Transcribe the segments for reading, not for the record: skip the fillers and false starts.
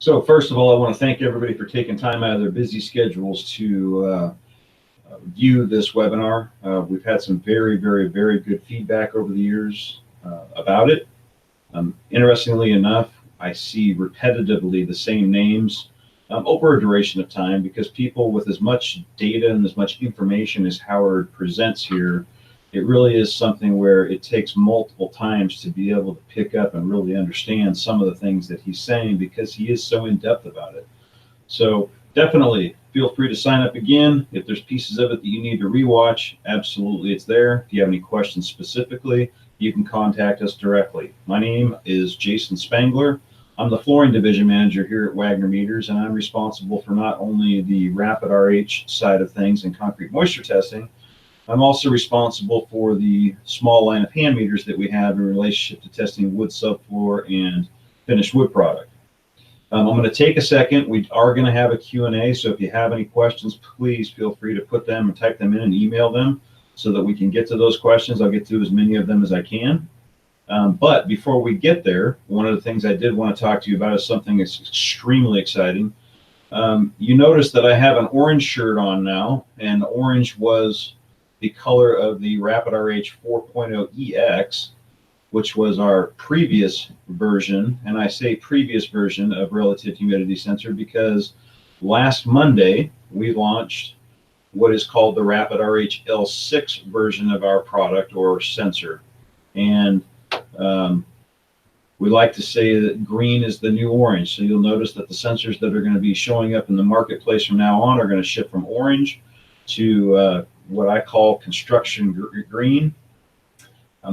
So first of all, I want to thank everybody for taking time out of their busy schedules to view this webinar. We've had some very, very, very good feedback over the years about it. Interestingly enough, I see repetitively the same names over a duration of time because people with as much data and as much information as Howard presents here, it really is something where it takes multiple times to be able to pick up and really understand some of the things that he's saying because he is so in depth about it. So definitely feel free to sign up again. If there's pieces of it that you need to rewatch, absolutely it's there. If you have any questions specifically, you can contact us directly. My name is Jason Spangler. I'm the flooring division manager here at Wagner Meters, and I'm responsible for not only the rapid RH side of things and concrete moisture testing, I'm also responsible for the small line of hand meters that we have in relationship to testing wood subfloor and finished wood product. I'm going to take a second. We are going to have a Q&A, so if you have any questions, please feel free to put them and type them in and email them so that we can get to those questions. I'll get to as many of them as I can. But before we get there, one of the things I did want to talk to you about is something that's extremely exciting. You notice that I have an orange shirt on now, and orange was the color of the Rapid RH 4.0 EX, which was our previous version. And I say previous version of relative humidity sensor because last Monday we launched what is called the Rapid RH L6 version of our product or sensor. And we like to say that green is the new orange. So you'll notice that the sensors that are going to be showing up in the marketplace from now on are going to shift from orange to what I call construction green.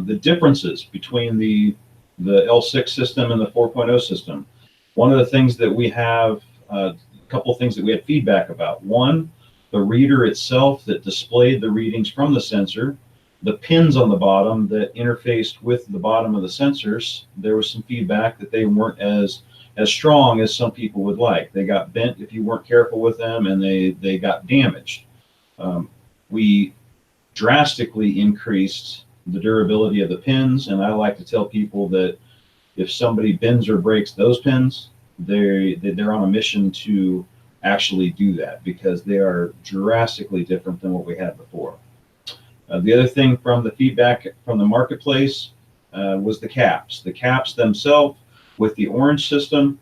The differences between the L6 system and the 4.0 system. One of the things that we have, a couple of things that we had feedback about. One, the reader itself that displayed the readings from the sensor, the pins on the bottom that interfaced with the bottom of the sensors, there was some feedback that they weren't as strong as some people would like. They got bent if you weren't careful with them, and they got damaged. We drastically increased the durability of the pins, and I like to tell people that if somebody bends or breaks those pins, they're on a mission to actually do that because they are drastically different than what we had before. The other thing from the feedback from the marketplace was the caps. The caps themselves with the orange system,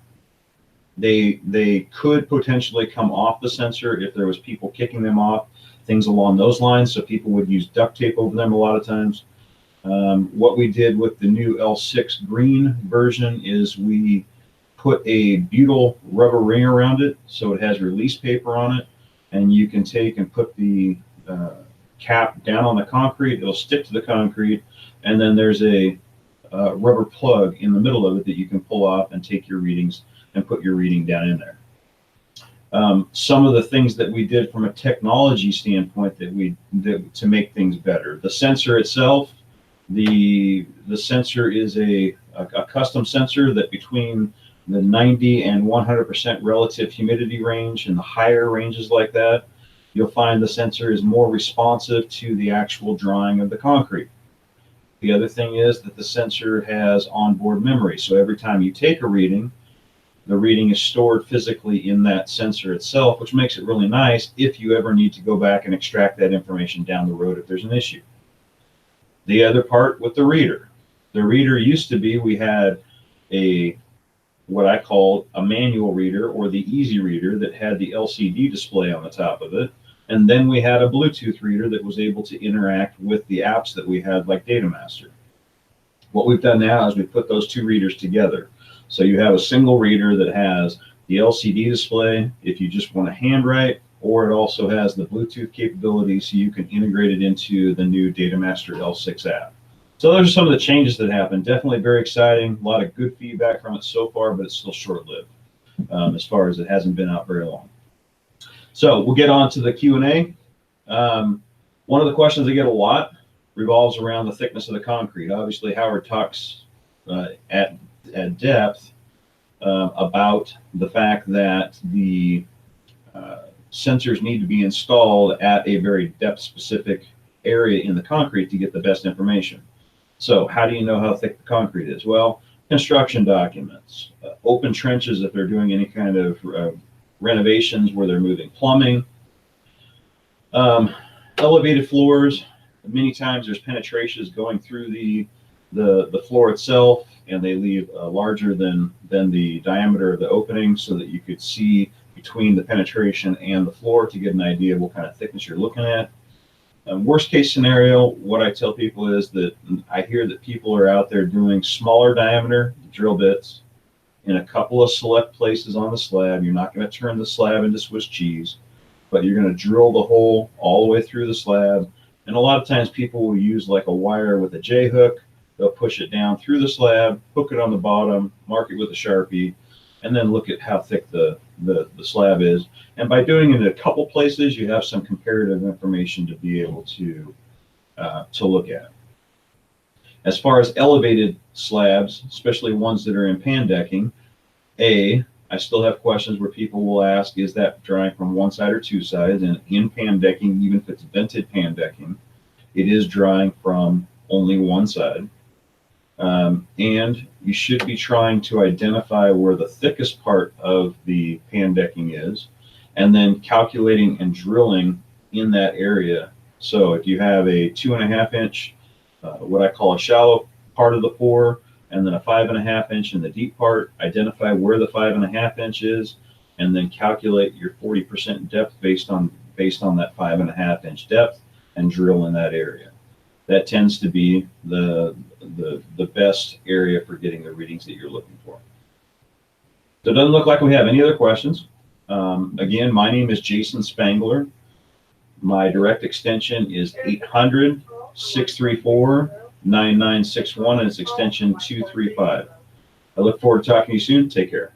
they could potentially come off the sensor if there was people kicking them off, things along those lines. So people would use duct tape over them a lot of times. What we did with the new L6 green version is we put a butyl rubber ring around it, so it has release paper on it, and you can take and put the cap down on the concrete. It'll stick to the concrete, and then there's a rubber plug in the middle of it that you can pull off and take your readings and put your reading down in there. Some of the things that we did from a technology standpoint that we did to make things better. The sensor itself, the sensor is a custom sensor that between the 90 and 100% relative humidity range and the higher ranges like that, you'll find the sensor is more responsive to the actual drying of the concrete. The other thing is that the sensor has onboard memory. So every time you take a reading, the reading is stored physically in that sensor itself, which makes it really nice if you ever need to go back and extract that information down the road if there's an issue. The other part with the reader used to be, we had what I called a manual reader or the easy reader that had the LCD display on the top of it. And then we had a Bluetooth reader that was able to interact with the apps that we had like DataMaster. What we've done now is we've put those two readers together. So you have a single reader that has the LCD display if you just want to handwrite, or it also has the Bluetooth capability so you can integrate it into the new DataMaster L6 app. So those are some of the changes that happened. Definitely very exciting. A lot of good feedback from it so far, but it's still short-lived as far as it hasn't been out very long. So we'll get on to the Q&A. One of the questions I get a lot revolves around the thickness of the concrete. Obviously, Howard talks at depth about the fact that the sensors need to be installed at a very depth-specific area in the concrete to get the best information. So how do you know how thick the concrete is? Well, Construction documents, open trenches if they're doing any kind of renovations where they're moving plumbing, elevated floors. Many times there's penetrations going through the floor itself, and they leave larger than the diameter of the opening, so that you could see between the penetration and the floor to get an idea of what kind of thickness you're looking at. Worst case scenario, what I tell people is that I hear that people are out there doing smaller diameter drill bits in a couple of select places on the slab. You're not going to turn the slab into Swiss cheese, but you're going to drill the hole all the way through the slab. And a lot of times people will use like a wire with a J hook. They'll push it down through the slab, hook it on the bottom, mark it with a Sharpie, and then look at how thick the slab is. And by doing it in a couple places, you have some comparative information to be able to look at. As far as elevated slabs, especially ones that are in pan decking, I still have questions where people will ask, is that drying from one side or two sides? And in pan decking, even if it's vented pan decking, it is drying from only one side. And you should be trying to identify where the thickest part of the pan decking is, and then calculating and drilling in that area. So if you have a 2.5 inch, what I call a shallow part of the pour, and then a 5.5 inch in the deep part, identify where the 5.5 inch is, and then calculate your 40% depth based on that 5.5 inch depth, and drill in that area. That tends to be the best area for getting the readings that you're looking for. So it doesn't look like we have any other questions. Again, my name is Jason Spangler. My direct extension is 800-634-9961, and it's extension 235. I look forward to talking to you soon. Take care.